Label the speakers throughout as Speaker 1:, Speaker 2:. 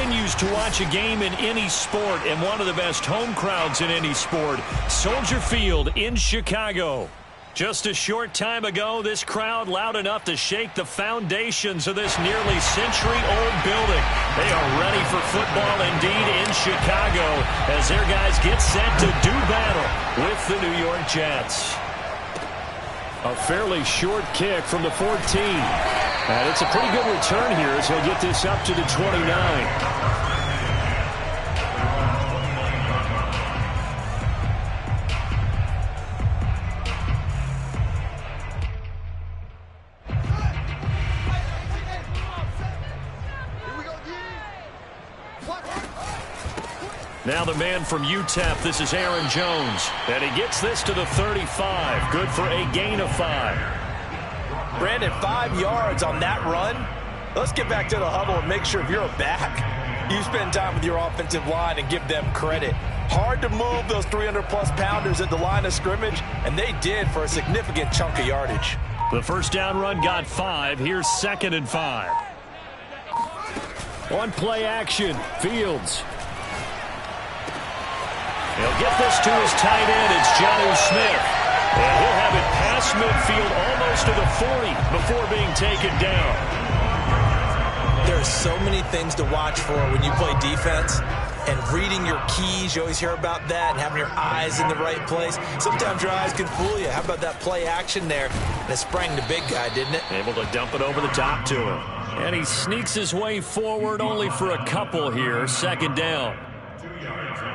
Speaker 1: continues to watch a game in any sport and one of the best home crowds in any sport. Soldier Field in Chicago. Just a short time ago, this crowd loud enough to shake the foundations of this nearly century-old building. They are ready for football indeed in Chicago as their guys get set to do battle with the New York Jets. A fairly short kick from the 14. And it's a pretty good return here as he'll get this up to the 29. Now the man from UTEP, this is Aaron Jones. And he gets this to the 35. Good for a gain of 5.
Speaker 2: Brandon, 5 yards on that run. Let's get back to the huddle and make sure if you're a back, you spend time with your offensive line and give them credit. Hard to move those 300-plus pounders at the line of scrimmage, and they did for a significant chunk of yardage.
Speaker 1: The first down run got 5. Here's 2nd and 5. On play action, Fields. He'll get this to his tight end. It's Jonnu Smith. And he'll have it past midfield almost to the 40 before being taken down.
Speaker 2: There are so many things to watch for when you play defense. And reading your keys, you always hear about that, and having your eyes in the right place. Sometimes your eyes can fool you. How about that play action there? And it sprang the big guy, didn't it?
Speaker 1: Able to dump it over the top to him. And he sneaks his way forward only for a couple here. 2nd down.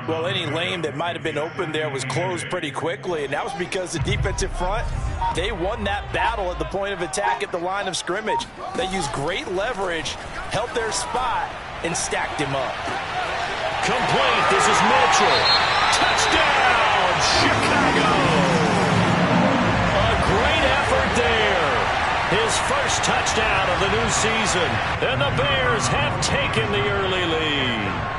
Speaker 2: Well, any lane that might have been open there was closed pretty quickly, and that was because the defensive front, they won that battle at the point of attack at the line of scrimmage. They used great leverage, held their spot, and stacked him up.
Speaker 1: Complete. This is Mitchell. Touchdown, Chicago. A great effort there. His first touchdown of the new season, and the Bears have taken the early lead.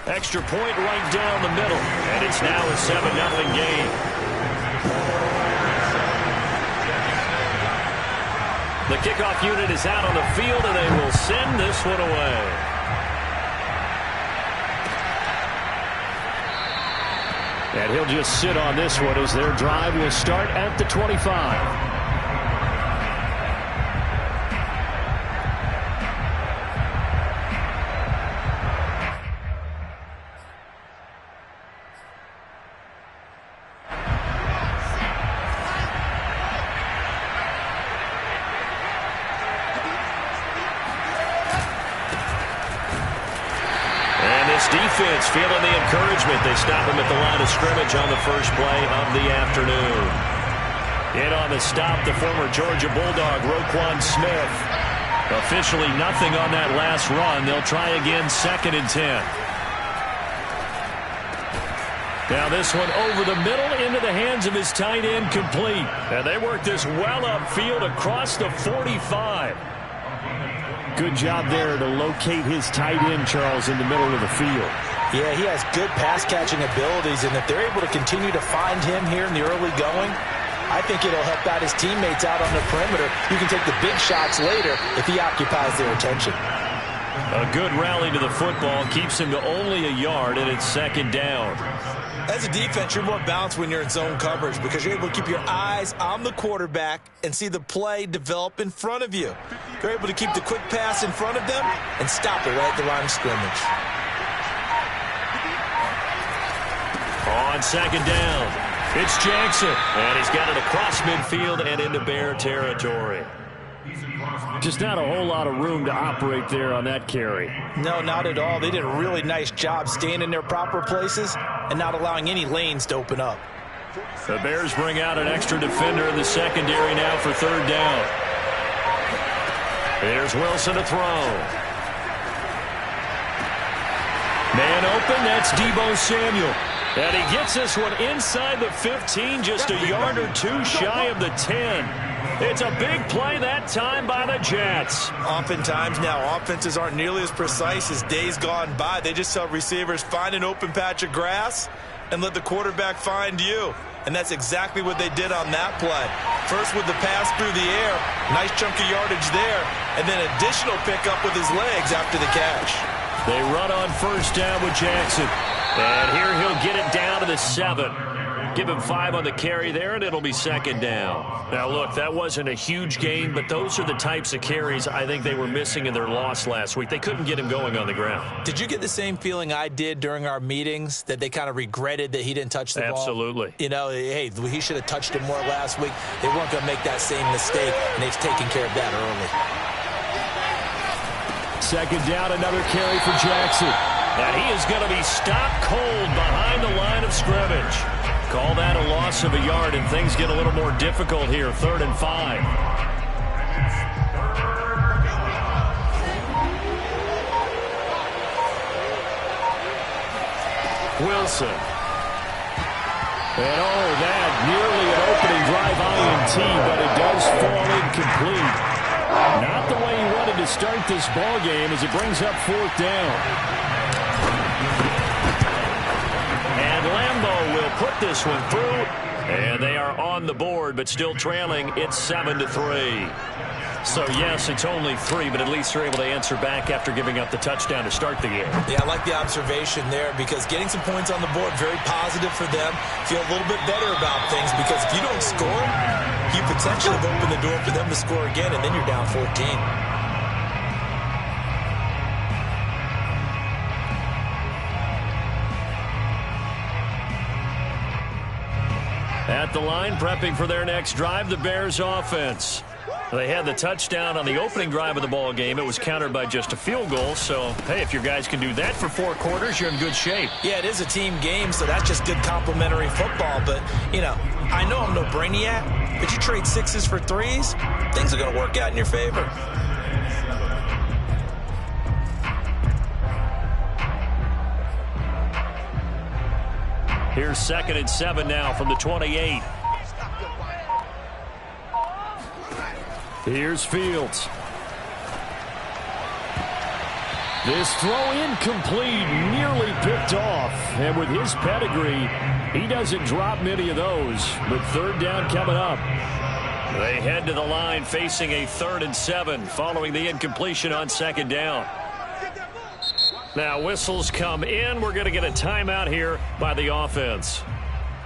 Speaker 1: Extra point right down the middle, and it's now a 7-0 game. The kickoff unit is out on the field, and they will send this one away. And he'll just sit on this one as their drive will start at the 25. Defense feeling the encouragement. They stop him at the line of scrimmage on the first play of the afternoon. In on the stop, the former Georgia Bulldog, Roquan Smith. Officially nothing on that last run. They'll try again, 2nd and 10. Now this one over the middle into the hands of his tight end, complete. And they work this well upfield across the 45. Good job there to locate his tight end, Charles, in the middle of the field.
Speaker 2: Yeah, he has good pass-catching abilities, and if they're able to continue to find him here in the early going, I think it'll help out his teammates out on the perimeter. You can take the big shots later if he occupies their attention.
Speaker 1: A good rally to the football keeps him to only a yard, and it's 2nd down.
Speaker 2: As a defense, you're more balanced when you're in zone coverage because you're able to keep your eyes on the quarterback and see the play develop in front of you. You're able to keep the quick pass in front of them and stop it right at the line of scrimmage.
Speaker 1: On 2nd down, it's Jackson, and he's got it across midfield and into Bear territory. Just not a whole lot of room to operate there on that carry.
Speaker 2: No, not at all. They did a really nice job staying in their proper places and not allowing any lanes to open up.
Speaker 1: The Bears bring out an extra defender in the secondary now for 3rd down. There's Wilson to throw. Man open, that's Deebo Samuel. And he gets this one inside the 15, just a yard or two shy of the 10. It's a big play that time by the Jets.
Speaker 2: Oftentimes now, offenses aren't nearly as precise as days gone by. They just tell receivers, find an open patch of grass and let the quarterback find you. and that's exactly what they did on that play. First with the pass through the air, nice chunk of yardage there, and then additional pickup with his legs after the catch.
Speaker 1: They run on first down with Jackson. And here he'll get it down to the 7. Give him 5 on the carry there, and it'll be second down. Now, look, that wasn't a huge gain, but those are the types of carries I think they were missing in their loss last week. They couldn't get him going on the ground.
Speaker 2: Did you get the same feeling I did during our meetings, that they kind of regretted that he didn't touch the ball?
Speaker 1: Absolutely.
Speaker 2: You know, hey, he should have touched it more last week. They weren't going to make that same mistake, and they've taken care of that early.
Speaker 1: Second down, another carry for Jackson. And he is going to be stopped cold behind the line of scrimmage. Call that a loss of a yard, and things get a little more difficult here. 3rd and 5. Wilson. And that nearly an opening drive INT, but it does fall incomplete. Not the way he wanted to start this ball game as it brings up 4th down. And Lambeau will put this one through, and they are on the board, but still trailing. It's 7-3. So, yes, it's only 3, but at least they're able to answer back after giving up the touchdown to start the game.
Speaker 2: Yeah, I like the observation there because getting some points on the board, very positive for them. Feel a little bit better about things because if you don't score, you potentially have opened the door for them to score again, and then you're down 14.
Speaker 1: At the line, prepping for their next drive, the Bears offense. They had the touchdown on the opening drive of the ball game. It was countered by just a field goal. So, hey, if your guys can do that for 4 quarters, you're in good shape.
Speaker 2: Yeah, it is a team game, so that's just good complimentary football. But, you know, I know I'm no brainiac, but you trade 6s for 3s, things are going to work out in your favor.
Speaker 1: Here's 2nd and 7 now from the 28. Here's Fields. This throw incomplete, nearly picked off. And with his pedigree, he doesn't drop many of those. But 3rd down coming up. They head to the line facing a 3rd and 7 following the incompletion on 2nd down. Now whistles come in. We're going to get a timeout here by the offense.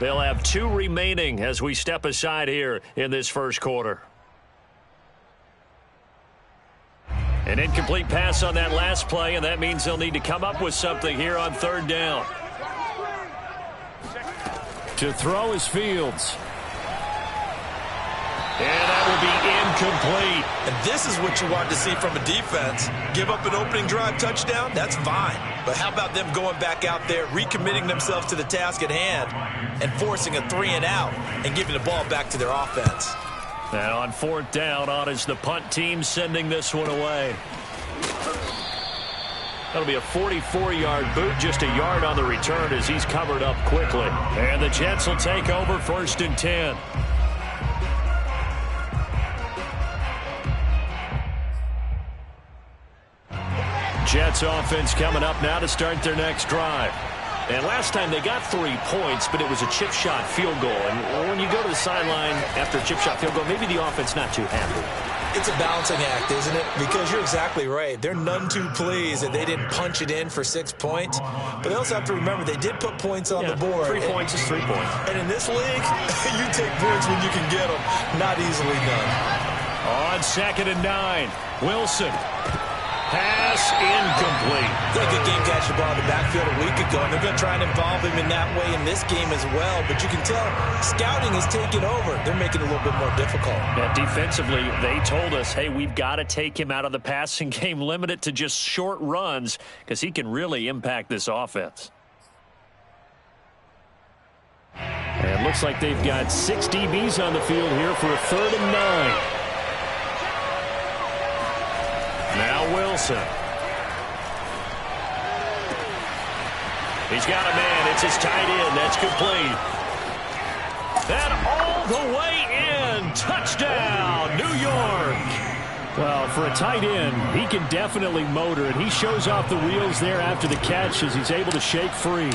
Speaker 1: They'll have 2 remaining as we step aside here in this first quarter. An incomplete pass on that last play, and that means they'll need to come up with something here on 3rd down. To throw is Fields. And that will be incomplete.
Speaker 2: And this is what you want to see from a defense. Give up an opening drive touchdown, that's fine. But how about them going back out there, recommitting themselves to the task at hand, and forcing a 3-and-out and giving the ball back to their offense.
Speaker 1: And on 4th down, on is the punt team sending this one away. That'll be a 44-yard boot, just a yard on the return as he's covered up quickly. And the Jets will take over 1st and 10. Jets offense coming up now to start their next drive. And last time they got 3 points, but it was a chip shot field goal. And when you go to the sideline after a chip shot field goal, maybe the offense not too happy.
Speaker 2: It's a balancing act, isn't it? Because you're exactly right. They're none too pleased that they didn't punch it in for 6 points. But they also have to remember they did put points on the board.
Speaker 1: 3 points is 3 points.
Speaker 2: And in this league, you take points when you can get them. Not easily done.
Speaker 1: On 2nd and 9, Wilson. Pass incomplete.
Speaker 2: They good game catch the ball in the backfield a week ago, and they're going to try and involve him in that way in this game as well. But you can tell scouting is taking over. They're making it a little bit more difficult.
Speaker 1: Yeah, defensively, they told us, hey, we've got to take him out of the passing game, limit it to just short runs, because he can really impact this offense. And it looks like they've got 6 DBs on the field here for a 3rd and 9. Now Wilson. He's got a man. It's his tight end. That's complete. And all the way in. Touchdown, New York. Well, for a tight end, he can definitely motor it. He shows off the wheels there after the catch as he's able to shake free.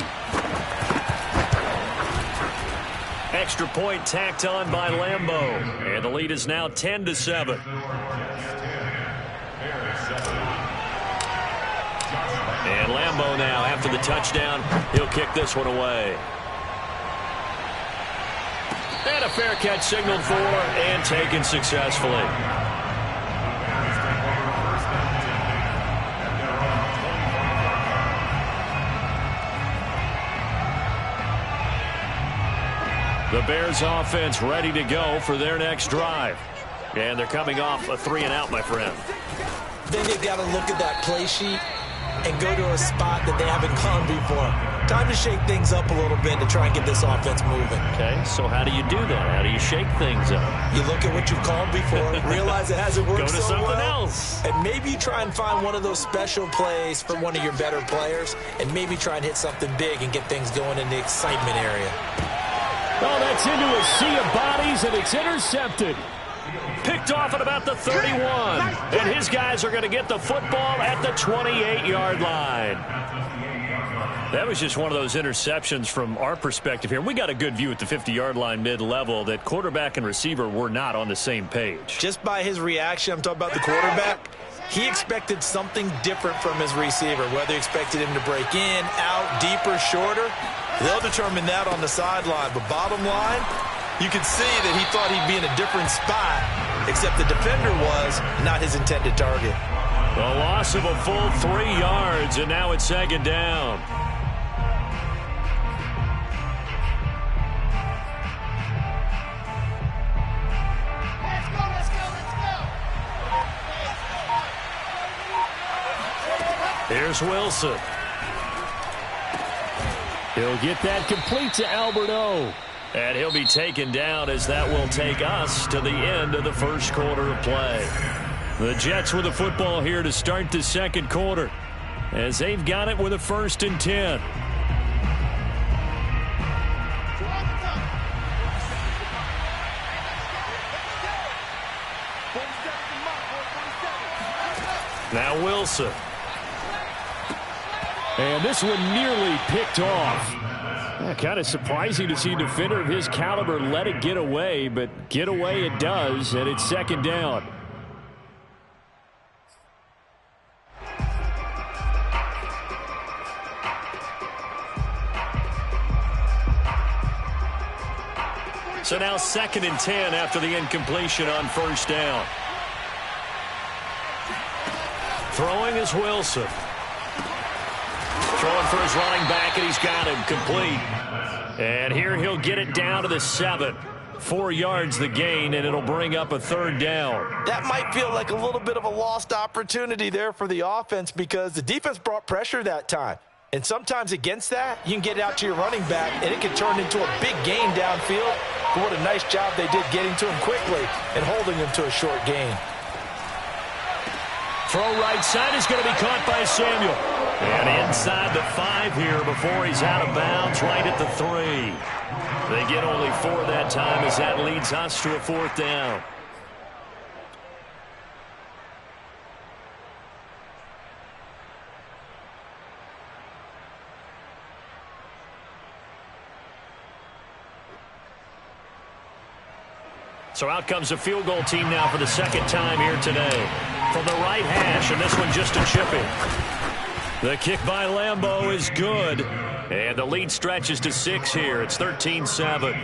Speaker 1: extra point tacked on by Lambeau. And the lead is now 10-7. And Lambeau now, after the touchdown, he'll kick this one away. And a fair catch signaled for and taken successfully. The Bears offense ready to go for their next drive. And they're coming off a 3-and-out, my friend.
Speaker 2: Then they've got to look at that play sheet and go to a spot that they haven't gone before. Time to shake things up a little bit to try and get this offense moving.
Speaker 1: Okay, so how do you do that? How do you shake things up?
Speaker 2: You look at what you've called before, realize it hasn't worked
Speaker 1: so well. Go to something else.
Speaker 2: And maybe you try and find one of those special plays for one of your better players, and maybe try and hit something big and get things going in the excitement area.
Speaker 1: Oh, that's into a sea of bodies, and it's intercepted. Picked off at about the 31. And his guys are going to get the football at the 28-yard line. That was just one of those interceptions from our perspective here. We got a good view at the 50-yard line mid-level that quarterback and receiver were not on the same page.
Speaker 2: Just by his reaction, I'm talking about the quarterback, he expected something different from his receiver, whether he expected him to break in, out, deeper, shorter. They'll determine that on the sideline. But bottom line, you can see that he thought he'd be in a different spot, except the defender was not his intended target.
Speaker 1: A loss of a full 3 yards, and now it's second down. Here's Wilson. He'll get that complete to Albert O. And he'll be taken down as that will take us to the end of the first quarter of play. The Jets with the football here to start the second quarter, as they've got it with a 1st and 10. Now Wilson. And this one nearly picked off. Kind of surprising to see a defender of his caliber let it get away, but get away it does, and it's second down. So now 2nd and 10 after the incompletion on 1st down. Throwing is Wilson. Throwing for his running back, and he's got him complete. And here he'll get it down to the 7. 4 yards the gain, and it'll bring up a 3rd down.
Speaker 2: That might feel like a little bit of a lost opportunity there for the offense because the defense brought pressure that time. And sometimes against that, you can get it out to your running back, and it can turn into a big gain downfield. But what a nice job they did getting to him quickly and holding him to a short gain.
Speaker 1: Throw right side is going to be caught by Samuel. And inside the 5 here before he's out of bounds, right at the 3. They get only 4 that time as that leads us to a 4th down. So out comes a field goal team now for the 2nd time here today. From the right hash, and this one just a chipping. The kick by Lambeau is good. And the lead stretches to 6 here. It's 13-7.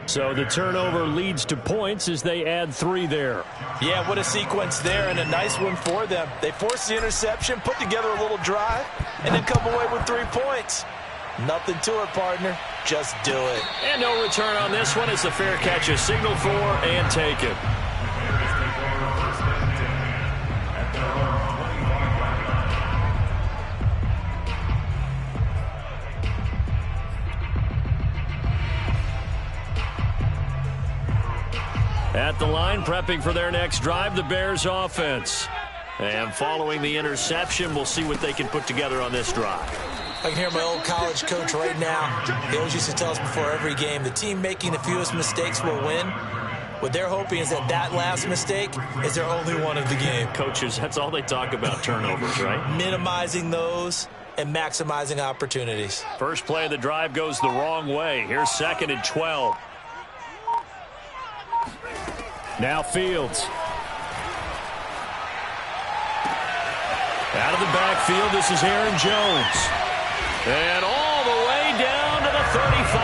Speaker 1: So the turnover leads to points as they add 3 there.
Speaker 2: Yeah, what a sequence there, and a nice one for them. They forced the interception, put together a little drive, and then come away with 3 points. Nothing to it, partner. Just do it.
Speaker 1: And no return on this one as the fair catch is signaled for and taken. At the line, prepping for their next drive, the Bears offense. And following the interception, we'll see what they can put together on this drive.
Speaker 2: I can hear my old college coach right now. He always used to tell us before every game, the team making the fewest mistakes will win. What they're hoping is that that last mistake is their only one of the game.
Speaker 1: Coaches, that's all they talk about, turnovers, right?
Speaker 2: Minimizing those and maximizing opportunities.
Speaker 1: First play of the drive goes the wrong way. Here's 2nd and 12. Now Fields. Out of the backfield, this is Aaron Jones. And all the way down to the 35.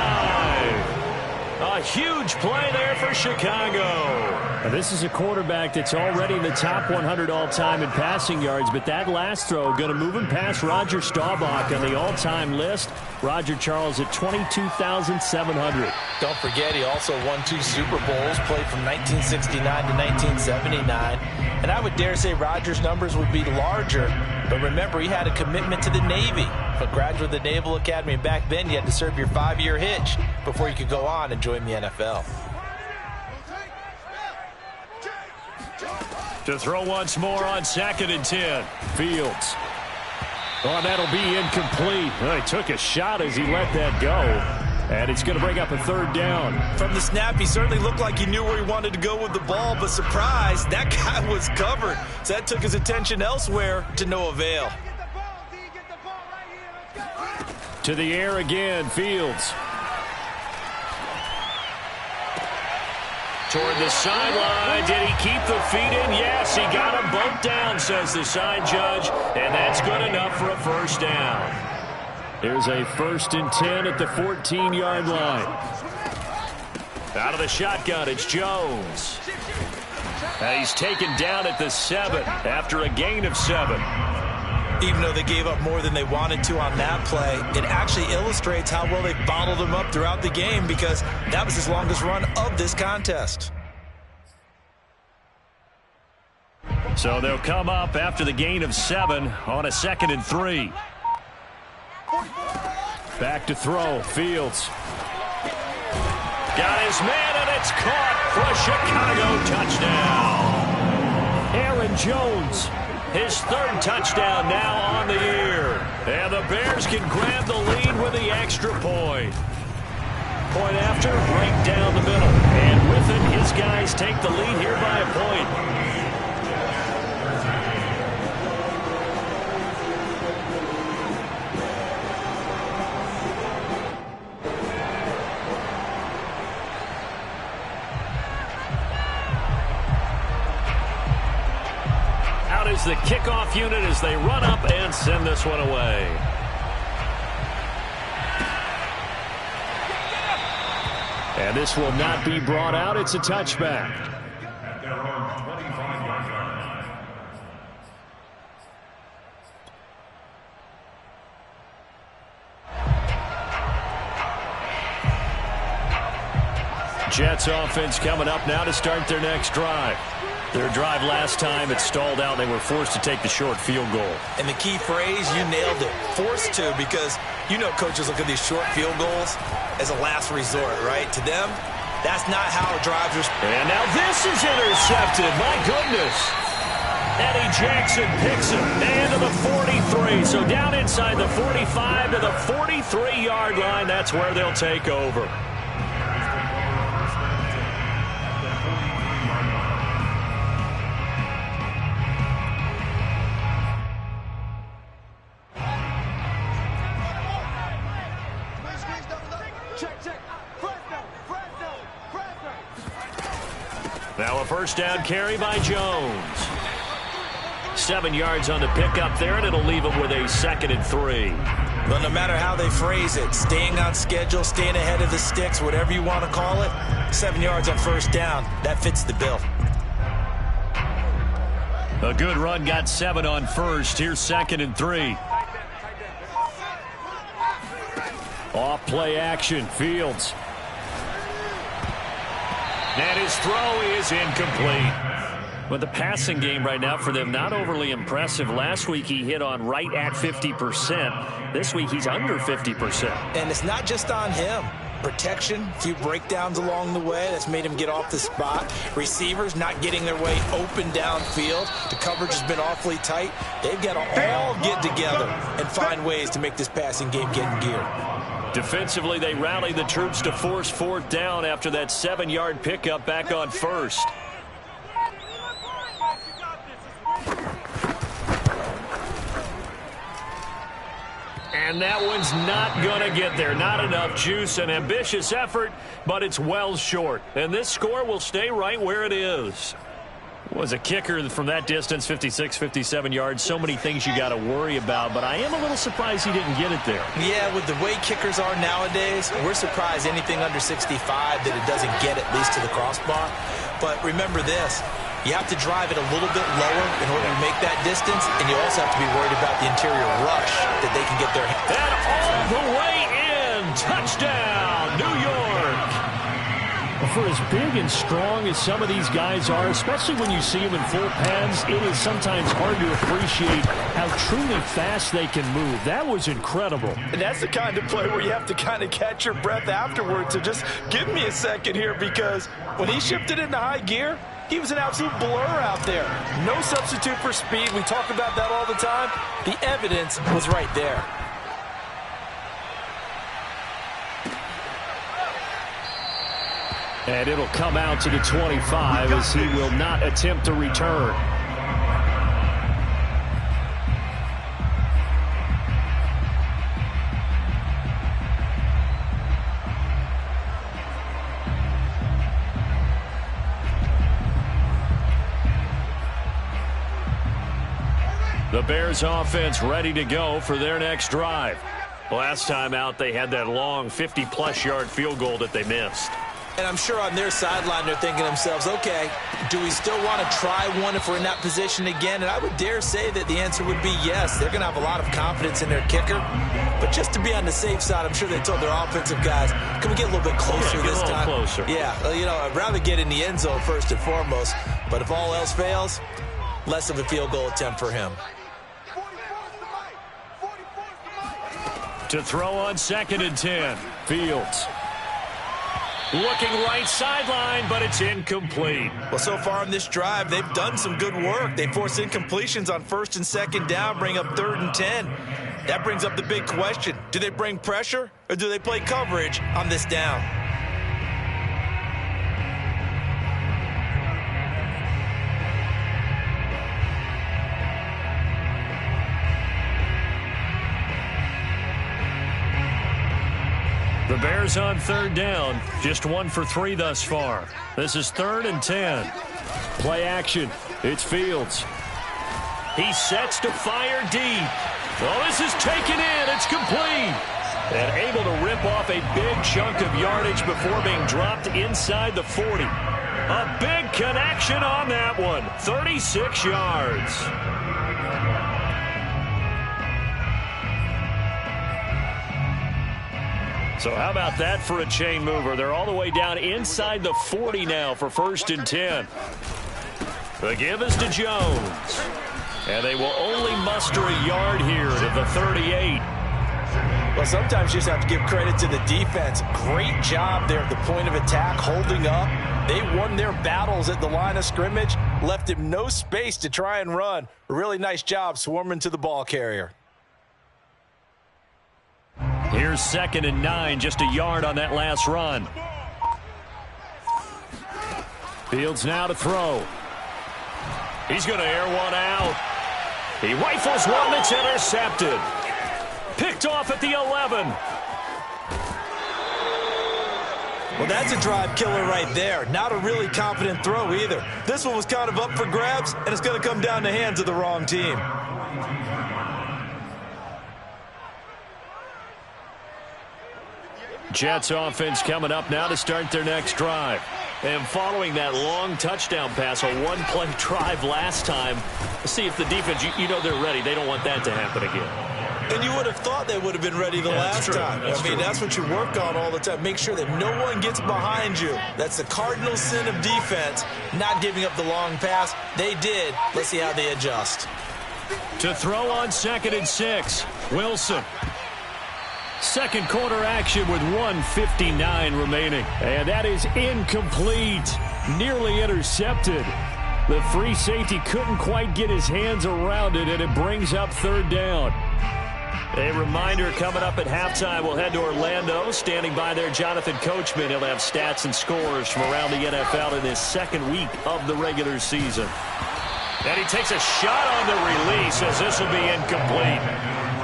Speaker 1: A huge play there for Chicago. Now this is a quarterback that's already in the top 100 all-time in passing yards, but that last throw going to move him past Roger Staubach on the all-time list. Roger Charles at 22,700.
Speaker 2: Don't forget, he also won 2 Super Bowls, played from 1969 to 1979. And I would dare say Roger's numbers would be larger, but remember, he had a commitment to the Navy. A graduate of the Naval Academy, and back then you had to serve your 5-year hitch before you could go on and join the NFL.
Speaker 1: To throw once more on 2nd and 10. Fields. Oh, that'll be incomplete. Well, he took a shot as he let that go. And it's going to bring up a 3rd down.
Speaker 2: From the snap, he certainly looked like he knew where he wanted to go with the ball, but surprise, that guy was covered. So that took his attention elsewhere to no avail.
Speaker 1: To the air again, Fields. Toward the sideline. Did he keep the feet in? Yes, he got them both down, says the side judge. And that's good enough for a 1st down. Here's a 1st and 10 at the 14-yard line. Out of the shotgun, it's Jones. And he's taken down at the 7 after a gain of 7.
Speaker 2: Even though they gave up more than they wanted to on that play, it actually illustrates how well they bottled him up throughout the game, because that was his longest run of this contest.
Speaker 1: So they'll come up after the gain of 7 on a 2nd and 3. Back to throw. Fields. Got his man, and it's caught for a Chicago touchdown. Aaron Jones. His 3rd touchdown now on the year. And the Bears can grab the lead with the extra point. Point after, right down the middle. And with it, his guys take the lead here by a point. Is the kickoff unit as they run up and send this one away. And this will not be brought out. It's a touchback. Jets offense coming up now to start their next drive. Their drive last time, it stalled out. They were forced to take the short field goal.
Speaker 2: And the key phrase, you nailed it. Forced to, because you know coaches look at these short field goals as a last resort, right? To them, that's not how drives are.
Speaker 1: And now this is intercepted. My goodness. Eddie Jackson picks him. And to the 43. So down inside the 45 to the 43-yard line. That's where they'll take over. Now a 1st down carry by Jones. 7 yards on the pickup there, and it'll leave him with a 2nd and 3.
Speaker 2: But no matter how they phrase it, staying on schedule, staying ahead of the sticks, whatever you want to call it, 7 yards on 1st down, that fits the bill.
Speaker 1: A good run got 7 on 1st. Here's 2nd and 3. Off play action, Fields. And his throw is incomplete. But the passing game right now for them, not overly impressive. Last week he hit on right at 50%. This week he's under 50%.
Speaker 2: And it's not just on him. Protection, a few breakdowns along the way. That's made him get off the spot. Receivers not getting their way open downfield. The coverage has been awfully tight. They've got to all get together and find ways to make this passing game get in gear.
Speaker 1: Defensively, they rally the troops to force 4th down after that 7-yard pickup back on 1st. And And that one's not going to get there. Not enough juice. An ambitious effort, but it's well short. And this score will stay right where it is. Was a kicker from that distance, 56, 57 yards. So many things you got to worry about, but I am a little surprised he didn't get it there.
Speaker 2: Yeah, with the way kickers are nowadays, we're surprised anything under 65 that it doesn't get at least to the crossbar. But remember this, you have to drive it a little bit lower in order to make that distance, and you also have to be worried about the interior rush that they can get their hands.
Speaker 1: And all the way in, touchdown, New York. For as big and strong as some of these guys are, especially when you see them in full pads, it is sometimes hard to appreciate how truly fast they can move. That was incredible.
Speaker 2: And that's the kind of play where you have to kind of catch your breath afterwards. So just give me a second here, because when he shifted into high gear, he was an absolute blur out there. No substitute for speed. We talk about that all the time. The evidence was right there.
Speaker 1: And it'll come out to the 25 as he will not attempt to return. The Bears offense ready to go for their next drive. Last time out, they had that long 50-plus yard field goal that they missed.
Speaker 2: And I'm sure on their sideline they're thinking to themselves, okay, do we still want to try one if we're in that position again? And I would dare say that the answer would be yes. They're going to have a lot of confidence in their kicker. But just to be on the safe side, I'm sure they told their offensive guys, can we get a little bit closer this time?
Speaker 1: Closer.
Speaker 2: Yeah, you know, I'd rather get in the end zone first and foremost. But if all else fails, less of a field goal attempt for him.
Speaker 1: To throw on 2nd and 10, Fields. Looking right sideline, but it's incomplete.
Speaker 2: Well, so far on this drive, they've done some good work. They force incompletions on 1st and 2nd down, bring up 3rd and 10. That brings up the big question. Do they bring pressure, or do they play coverage on this down?
Speaker 1: The Bears on 3rd down, just 1 for 3 thus far. This is 3rd and 10. Play action. It's Fields. He sets to fire deep. Oh, this is taken in. It's complete. And able to rip off a big chunk of yardage before being dropped inside the 40. A big connection on that one. 36 yards. So how about that for a chain mover? They're all the way down inside the 40 now for 1st and 10. The give is to Jones. And they will only muster a yard here to the 38.
Speaker 2: Well, sometimes you just have to give credit to the defense. Great job there at the point of attack, holding up. They won their battles at the line of scrimmage, left him no space to try and run. A really nice job swarming to the ball carrier.
Speaker 1: Here's 2nd and 9, just a yard on that last run. Fields now to throw. He's going to air one out. He rifles one that's intercepted. Picked off at the 11.
Speaker 2: Well, that's a drive killer right there. Not a really confident throw either. This one was kind of up for grabs, and it's going to come down the hands of the wrong team.
Speaker 1: Jets offense coming up now to start their next drive. And following that long touchdown pass, a one-play drive last time, see if the defense, you know they're ready. They don't want that to happen again.
Speaker 2: And you would have thought they would have been ready the last time. I mean, that's what you work on all the time. Make sure that no one gets behind you. That's the cardinal sin of defense, not giving up the long pass. They did. Let's see how they adjust.
Speaker 1: To throw on 2nd and 6, Wilson. Second quarter action with 1:59 remaining. And that is incomplete. Nearly intercepted. The free safety couldn't quite get his hands around it, and it brings up 3rd down. A reminder coming up at halftime, we'll head to Orlando. Standing by there, Jonathan Coachman. He'll have stats and scores from around the NFL in his 2nd week of the regular season. And he takes a shot on the release as this will be incomplete.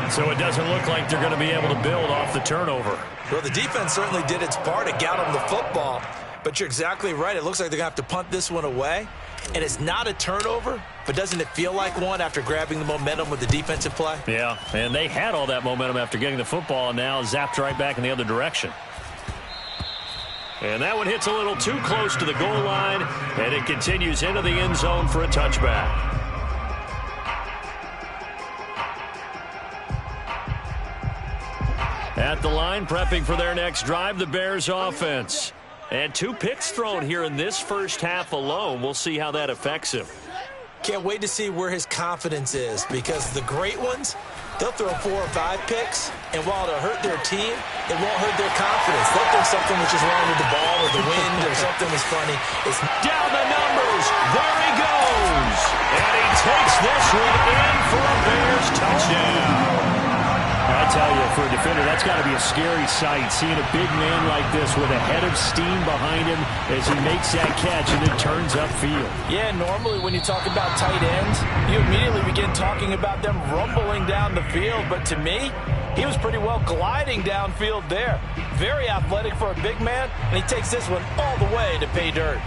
Speaker 1: So it doesn't look like they're going to be able to build off the turnover.
Speaker 2: Well, the defense certainly did its part to get them the football, but you're exactly right. It looks like they're going to have to punt this one away, and it's not a turnover, but doesn't it feel like one after grabbing the momentum with the defensive play?
Speaker 1: Yeah, and they had all that momentum after getting the football, and now zapped right back in the other direction. And that one hits a little too close to the goal line, and it continues into the end zone for a touchback. At the line, prepping for their next drive, the Bears offense. And 2 picks thrown here in this first half alone. We'll see how that affects him.
Speaker 2: Can't wait to see where his confidence is, because the great ones, they'll throw 4 or 5 picks, and while it'll hurt their team, it won't hurt their confidence. They'll think something was just wrong with the ball or the wind or something was funny. It's
Speaker 1: down the numbers. There he goes. And he takes this one in for a Bears touchdown. I tell you, for a defender, that's got to be a scary sight, seeing a big man like this with a head of steam behind him as he makes that catch and then turns upfield.
Speaker 2: Yeah, normally when you talk about tight ends, you immediately begin talking about them rumbling down the field. But to me, he was pretty well gliding downfield there. Very athletic for a big man, and he takes this one all the way to pay dirt.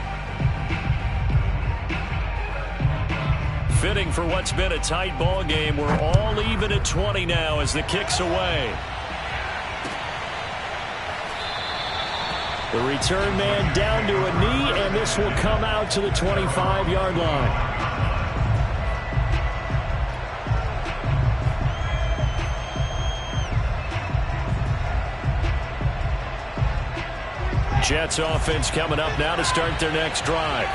Speaker 1: Fitting for what's been a tight ball game. We're all even at 20 now as the kick's away. The return man down to a knee, and this will come out to the 25-yard line. Jets offense coming up now to start their next drive.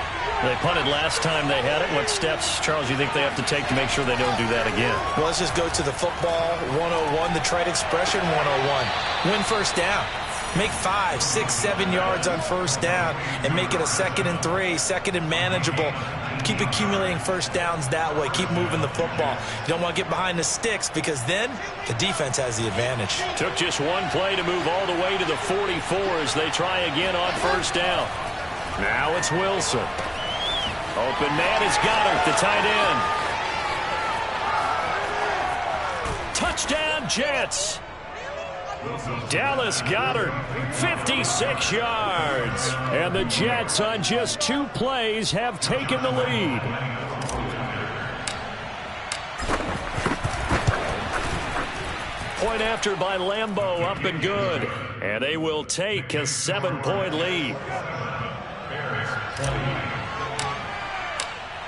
Speaker 1: They punted last time they had it. What steps, Charles, you think they have to take to make sure they don't do that again?
Speaker 2: Well, let's just go to the football 101, the trade expression 101. Win first down. Make 5, 6, 7 yards on first down and make it a 2nd and 3, 2nd and manageable. Keep accumulating first downs that way. Keep moving the football. You don't want to get behind the sticks, because then the defense has the advantage.
Speaker 1: Took just one play to move all the way to the 44 as they try again on first down. Now it's Wilson. Open man is Goddard, the tight end. Touchdown, Jets. Dallas Goedert, 56 yards. And the Jets on just 2 plays have taken the lead. Point after by Lambeau, up and good. And they will take a 7-point lead.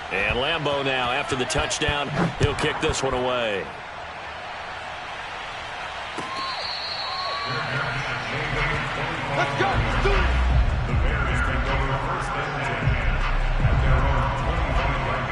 Speaker 1: And Lambeau now, after the touchdown, he'll kick this one away.
Speaker 3: Let's go. Let's do it.
Speaker 4: The Bears take over the first and 10 at their own 20-yard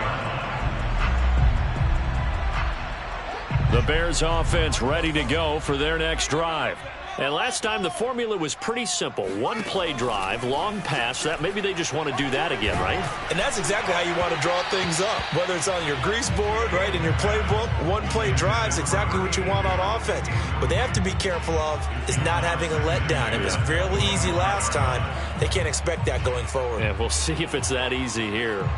Speaker 4: line.
Speaker 1: The Bears offense ready to go for their next drive. And last time the formula was pretty simple. 1-play drive, long pass. That maybe they just want to do that again, right?
Speaker 2: And that's exactly how you want to draw things up. Whether it's on your grease board, right, in your playbook, 1-play drives exactly what you want on offense. What they have to be careful of is not having a letdown. It was fairly easy last time. They can't expect that going forward.
Speaker 1: Yeah, we'll see if it's that easy here.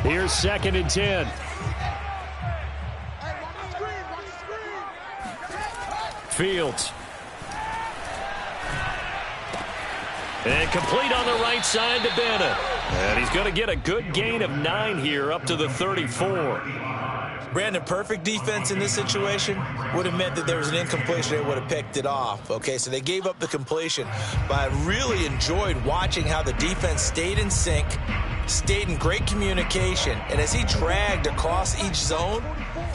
Speaker 1: Here's 2nd and 10. Fields. And complete on the right side to Bennett. And he's going to get a good gain of 9 here up to the 34.
Speaker 2: Brandon, perfect defense in this situation would have meant that there was an incompletion. They would have picked it off. Okay, so they gave up the completion. But I really enjoyed watching how the defense stayed in sync, stayed in great communication, and as he dragged across each zone,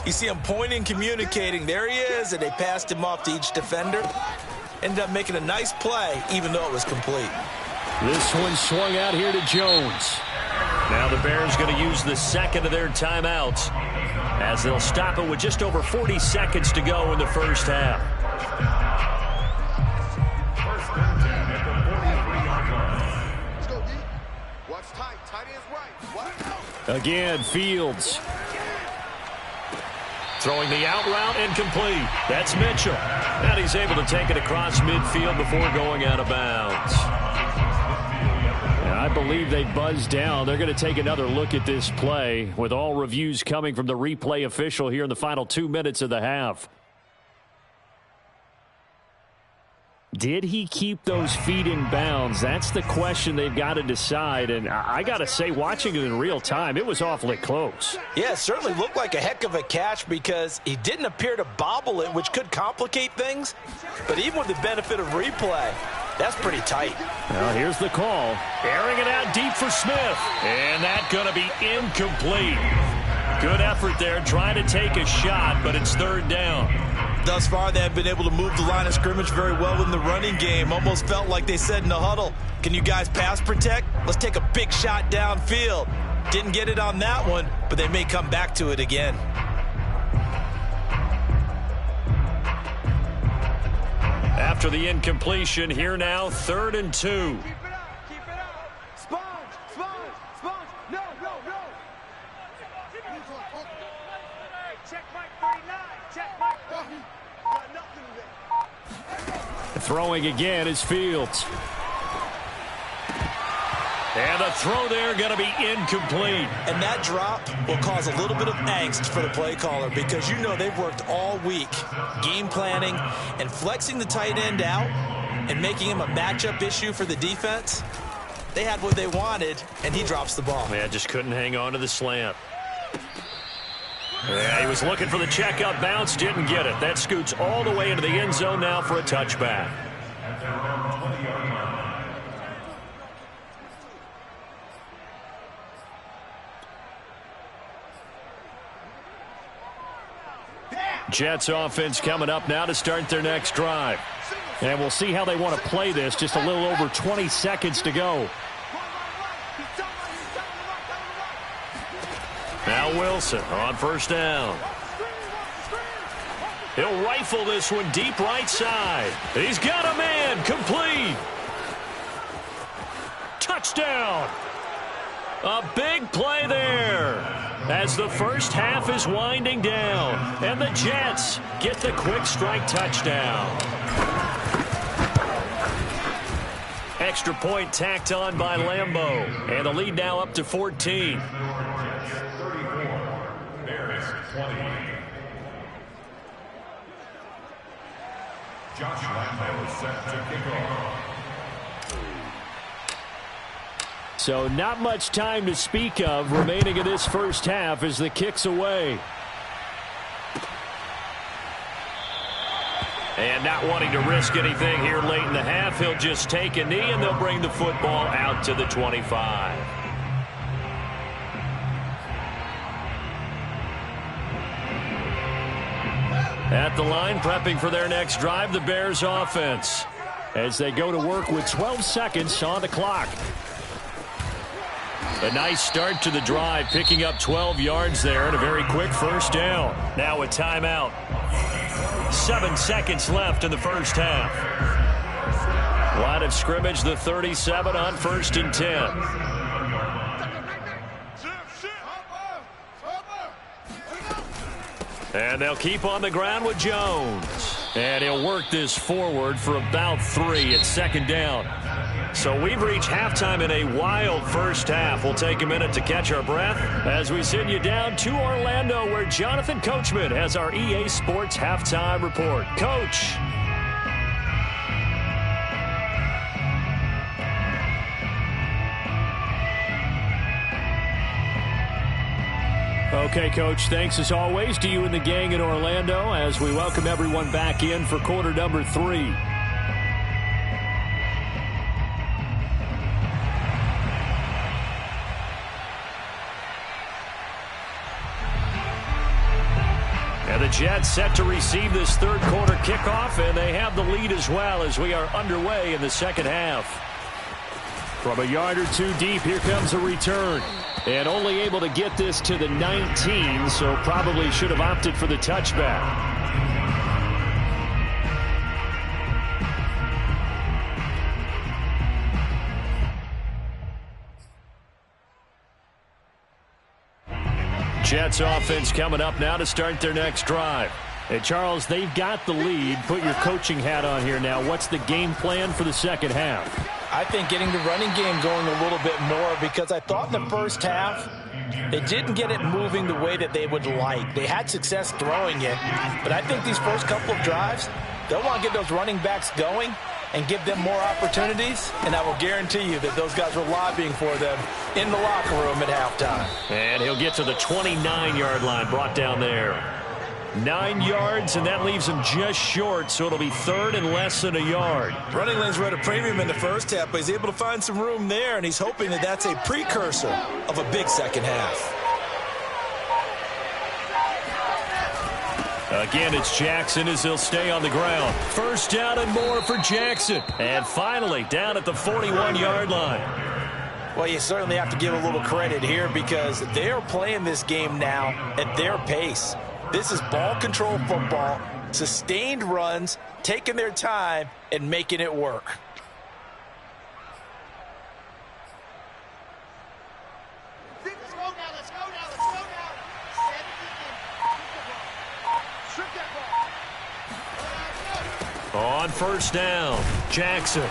Speaker 2: you see him pointing, communicating. There he is, and they passed him off to each defender. Ended up making a nice play, even though it was complete.
Speaker 1: This one swung out here to Jones. Now the Bears going to use the 2nd of their timeouts as they'll stop it with just over 40 seconds to go in the first half.
Speaker 4: First and 10 at the 43-yard line.
Speaker 3: Let's go, D. Watch tight. Tight end's right. What?
Speaker 1: Again, Fields. Throwing the out route incomplete. That's Mitchell. And he's able to take it across midfield before going out of bounds. And I believe they buzzed down. They're going to take another look at this play with all reviews coming from the replay official here in the final 2 minutes of the half. Did he keep those feet in bounds? That's the question they've got to decide. And I got to say, watching it in real time, it was awfully close.
Speaker 2: Yeah, it certainly looked like a heck of a catch because he didn't appear to bobble it, which could complicate things. But even with the benefit of replay, that's pretty tight.
Speaker 1: Well, here's the call. Airing it out deep for Smith. And that's going to be incomplete. Good effort there trying to take a shot, but it's third down.
Speaker 2: Thus far, they have been able to move the line of scrimmage very well in the running game. Almost felt like they said in the huddle, can you guys pass protect? Let's take a big shot downfield. Didn't get it on that one, but they may come back to it again.
Speaker 1: After the incompletion, here now, 3rd and 2.
Speaker 3: Keep it up. Sponge. No. Check Mike 39. Check Mike 30. Got nothing there.
Speaker 1: Throwing again is Fields. And the throw there going to be incomplete.
Speaker 2: And that drop will cause a little bit of angst for the play caller because you know they've worked all week game planning and flexing the tight end out and making him a matchup issue for the defense. They had what they wanted, and he drops the ball.
Speaker 1: Man, just couldn't hang on to the slant. Yeah, he was looking for the checkup bounce, didn't get it. That scoots all the way into the end zone now for a touchback. Jets offense coming up now to start their next drive. And we'll see how they want to play this. Just a little over 20 seconds to go. Now Wilson on first down. He'll rifle this one deep right side. He's got a man. Complete. Touchdown. A big play there as the first half is winding down. And the Jets get the quick strike touchdown. Extra point tacked on by Lambeau. And the lead now up to 14.
Speaker 4: Bears 20. Josh Lambeau set to kick off.
Speaker 1: So not much time to speak of remaining in this first half as the kick's away. And not wanting to risk anything here late in the half, he'll just take a knee and they'll bring the football out to the 25. At the line, prepping for their next drive, the Bears offense, as they go to work with 12 seconds on the clock. A nice start to the drive, picking up 12 yards there and a very quick first down. Now a timeout. 7 seconds left in the first half. Line of scrimmage, the 37 on 1st and 10. And they'll keep on the ground with Jones. And he'll work this forward for about 3 at 2nd down. So we've reached halftime in a wild first half. We'll take a minute to catch our breath as we send you down to Orlando, where Jonathan Coachman has our EA Sports Halftime Report. Coach. Okay, Coach, thanks as always to you and the gang in Orlando as we welcome everyone back in for quarter number 3. And the Jets set to receive this third quarter kickoff, and they have the lead as well as we are underway in the second half. From a yard or two deep, here comes a return. And only able to get this to the 19, so probably should have opted for the touchback. Jets offense coming up now to start their next drive. Hey, Charles, they've got the lead. Put your coaching hat on here now. What's the game plan for the second half?
Speaker 2: I think getting the running game going a little bit more, because I thought in the first half they didn't get it moving the way that they would like. They had success throwing it, but I think these first couple of drives, they'll want to get those running backs going and give them more opportunities, and I will guarantee you that those guys were lobbying for them in the locker room at halftime.
Speaker 1: And he'll get to the 29-yard line, brought down there. 9 yards, and that leaves him just short, so it'll be third and less than a yard.
Speaker 2: Running lanes were at a premium in the first half, but he's able to find some room there, and he's hoping that that's a precursor of a big second half.
Speaker 1: Again, it's Jackson as he'll stay on the ground. First down and more for Jackson. And finally, down at the 41-yard line.
Speaker 2: Well, you certainly have to give a little credit here, because they are playing this game now at their pace. This is ball control football, sustained runs, taking their time, and making it work.
Speaker 1: On first down, Jackson.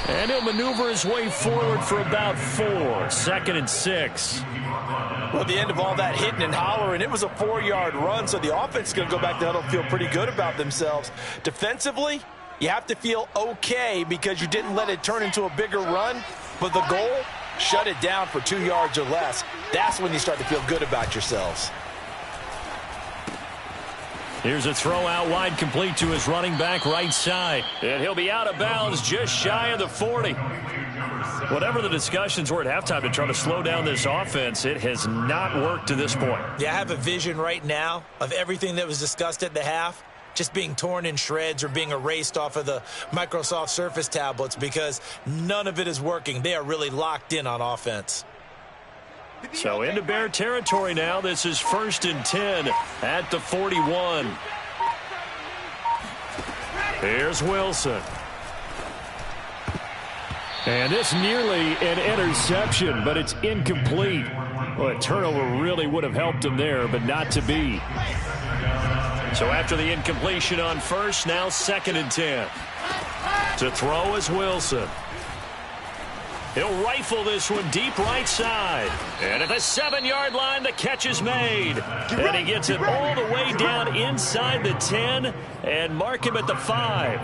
Speaker 1: And he'll maneuver his way forward for about 4. 2nd and 6.
Speaker 2: Well, at the end of all that hitting and hollering, it was a 4-yard run, so the offense is going to go back to huddle and feel pretty good about themselves. Defensively, you have to feel okay because you didn't let it turn into a bigger run, but the goal, shut it down for 2 yards or less. That's when you start to feel good about yourselves.
Speaker 1: Here's a throw out wide, complete to his running back right side. And he'll be out of bounds just shy of the 40. Whatever the discussions were at halftime to try to slow down this offense, it has not worked to this point.
Speaker 2: Yeah, I have a vision right now of everything that was discussed at the half just being torn in shreds or being erased off of the Microsoft Surface tablets, because none of it is working. They are really locked in on offense.
Speaker 1: So into Bear territory now. This is 1st and 10 at the 41. Here's Wilson. And this nearly an interception, but it's incomplete. Well, a turnover really would have helped him there, but not to be. So after the incompletion on first, now 2nd and 10. To throw is Wilson. He'll rifle this one deep right side. And at the 7-yard line, the catch is made. And he gets it all the way down inside the 10 and mark him at the 5.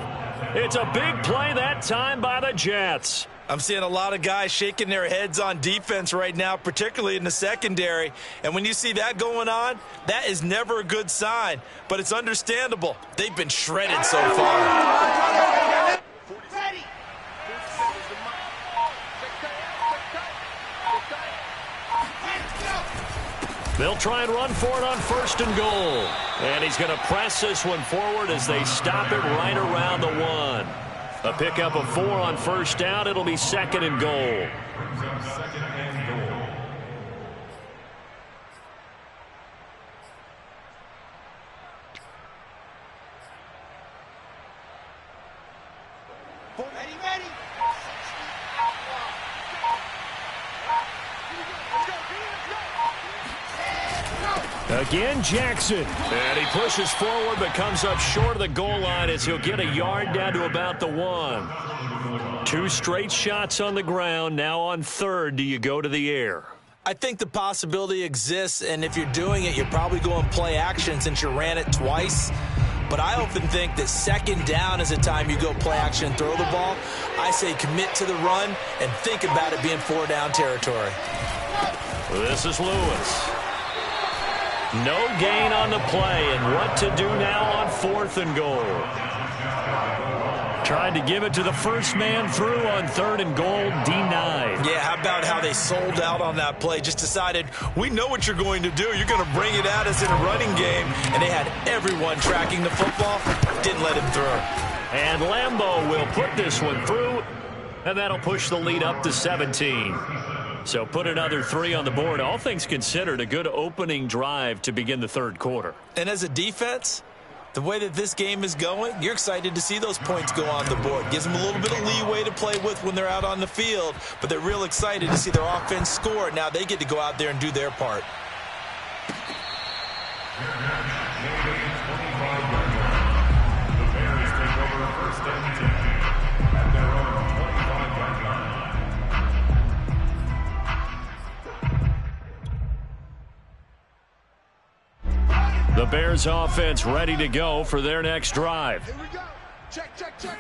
Speaker 1: It's a big play that time by the Jets.
Speaker 2: I'm seeing a lot of guys shaking their heads on defense right now, particularly in the secondary. And when you see that going on, that is never a good sign. But it's understandable. They've been shredded so far.
Speaker 1: They'll try and run for it on 1st and goal. And he's going to press this one forward as they stop it right around the 1. A pickup of 4 on 1st down. It'll be 2nd and goal. Again, Jackson. And he pushes forward but comes up short of the goal line as he'll get a yard down to about the 1. 2 straight shots on the ground. Now on 3rd, do you go to the air?
Speaker 2: I think the possibility exists, and if you're doing it, you're probably going play action since you ran it twice. But I often think that 2nd down is a time you go play action and throw the ball. I say commit to the run and think about it being 4-down territory.
Speaker 1: This is Lewis. No gain on the play, and what to do now on 4th and goal. Tried to give it to the first man through on 3rd and goal, denied.
Speaker 2: Yeah, how about how they sold out on that play? Just decided, we know what you're going to do. You're going to bring it at us in a running game. And they had everyone tracking the football. Didn't let him through.
Speaker 1: And Lambeau will put this one through, and that'll push the lead up to 17. So put another 3 on the board. All things considered, a good opening drive to begin the 3rd quarter.
Speaker 2: And as a defense, the way that this game is going, you're excited to see those points go on the board. Gives them a little bit of leeway to play with when they're out on the field, but they're real excited to see their offense score. Now they get to go out there and do their part.
Speaker 1: The Bears offense ready to go for their next drive.
Speaker 3: Here we go. Check, check, check.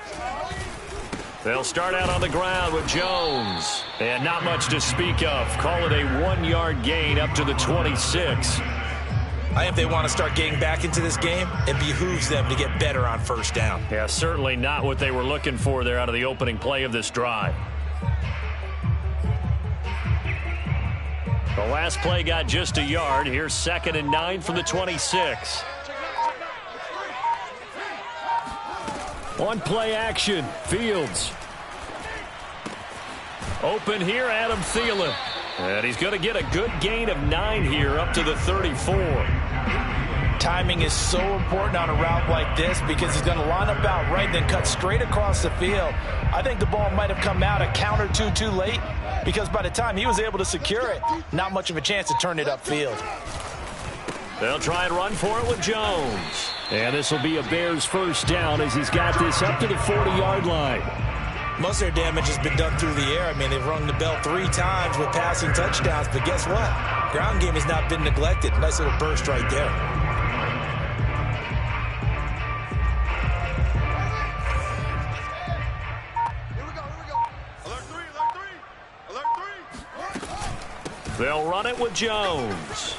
Speaker 1: They'll start out on the ground with Jones. And not much to speak of. Call it a 1-yard gain up to the 26.
Speaker 2: I think if they want to start getting back into this game, it behooves them to get better on first down.
Speaker 1: Yeah, certainly not what they were looking for there out of the opening play of this drive. The last play got just a yard. Here's 2nd and 9 from the 26. On play action, Fields. Open here, Adam Thielen. And he's going to get a good gain of 9 here up to the 34.
Speaker 2: Timing is so important on a route like this because he's going to line up out right and then cut straight across the field. I think the ball might have come out a count or two too late because by the time he was able to secure it, not much of a chance to turn it upfield.
Speaker 1: They'll try and run for it with Jones. And this will be a Bears first down as he's got this up to the 40-yard line.
Speaker 2: Most of their damage has been done through the air. I mean, they've rung the bell 3 times with passing touchdowns, but guess what? Ground game has not been neglected. Nice little burst right there.
Speaker 3: Here we go, here we go. Alert 3, alert 3, alert 3.
Speaker 1: They'll run it with Jones.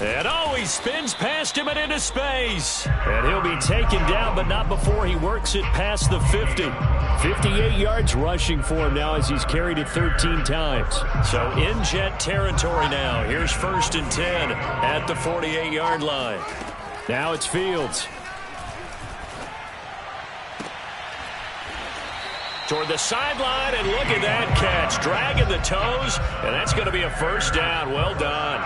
Speaker 1: And he spins past him and into space. And he'll be taken down, but not before he works it past the 50. 58 yards rushing for him now as he's carried it 13 times. So in Jet territory now. Here's 1st and 10 at the 48-yard line. Now it's Fields. Toward the sideline, and look at that catch. Dragging the toes, and that's going to be a first down. Well done.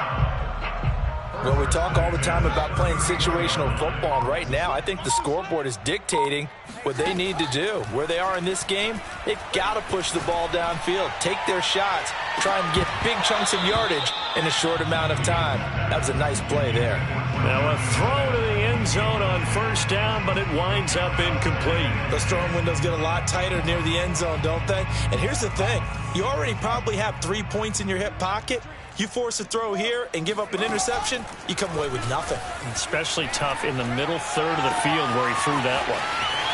Speaker 2: Well, we talk all the time about playing situational football, and right now I think the scoreboard is dictating what they need to do. Where they are in this game, they've got to push the ball downfield, take their shots, try and get big chunks of yardage in a short amount of time. That was a nice play there.
Speaker 1: Now a throw to the end zone on first down, but it winds up incomplete.
Speaker 2: Those throwing windows get a lot tighter near the end zone, don't they? And here's the thing. You already probably have 3 points in your hip pocket. You force a throw here and give up an interception, you come away with nothing.
Speaker 1: Especially tough in the middle third of the field where he threw that one.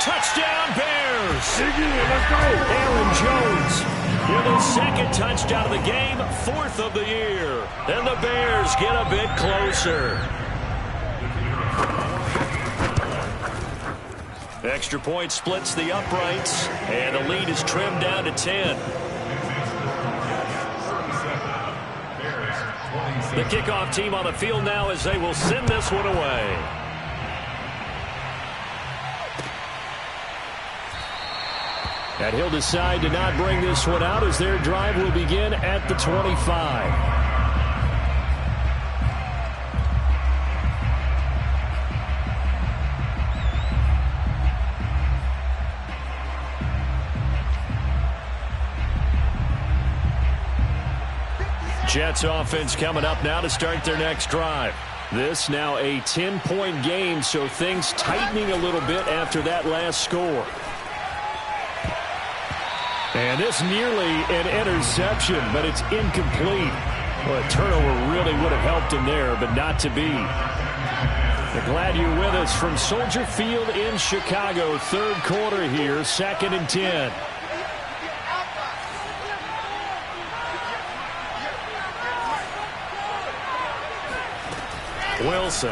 Speaker 1: Touchdown, Bears!
Speaker 4: Let's go!
Speaker 1: Aaron Jones with his 2nd touchdown of the game, 4th of the year. And the Bears get a bit closer. Extra point splits the uprights, and the lead is trimmed down to 10. The kickoff team on the field now as they will send this one away. And he'll decide to not bring this one out as their drive will begin at the 25. Jets offense coming up now to start their next drive. This now a 10-point game, so things tightening a little bit after that last score. And this nearly an interception, but it's incomplete. Well, a turnover really would have helped him there, but not to be. We're glad you're with us from Soldier Field in Chicago. 3rd quarter here, 2nd and 10. Wilson.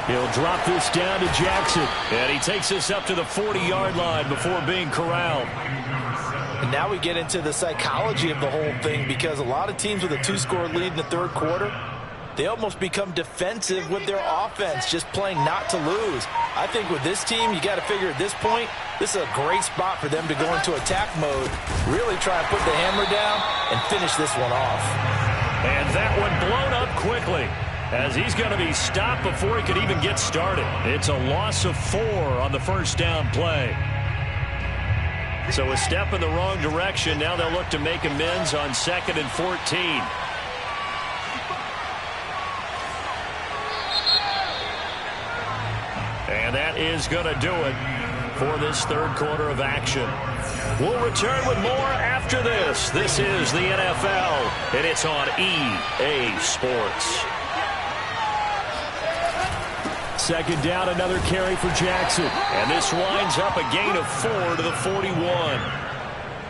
Speaker 1: He'll drop this down to Jackson. And he takes this up to the 40-yard line before being corralled.
Speaker 2: And now we get into the psychology of the whole thing because a lot of teams with a 2-score lead in the 3rd quarter, they almost become defensive with their offense, just playing not to lose. I think with this team, you got to figure at this point, this is a great spot for them to go into attack mode, really try and put the hammer down and finish this one off.
Speaker 1: And that one blown up quickly as he's going to be stopped before he could even get started. It's a loss of 4 on the first down play. So a step in the wrong direction. Now they'll look to make amends on 2nd and 14. And that is going to do it for this 3rd quarter of action. We'll return with more after this. This is the NFL, and it's on EA Sports. second down, another carry for Jackson. And this winds up a gain of 4 to the 41.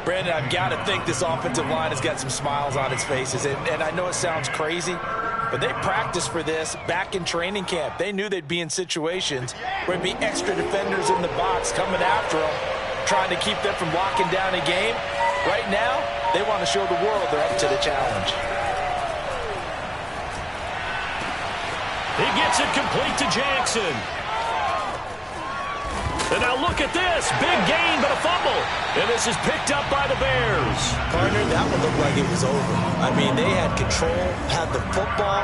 Speaker 2: Brandon, I've got to think this offensive line has got some smiles on its faces. And I know it sounds crazy, but they practiced for this back in training camp. They knew they'd be in situations where there'd be extra defenders in the box coming after them, trying to keep them from locking down a game. Right now, they want to show the world they're up to the challenge.
Speaker 1: He gets it complete to Jackson. And now look at this. Big gain, but a fumble. And this is picked up by the Bears.
Speaker 2: Partner, that one looked like it was over. I mean, they had control, had the football,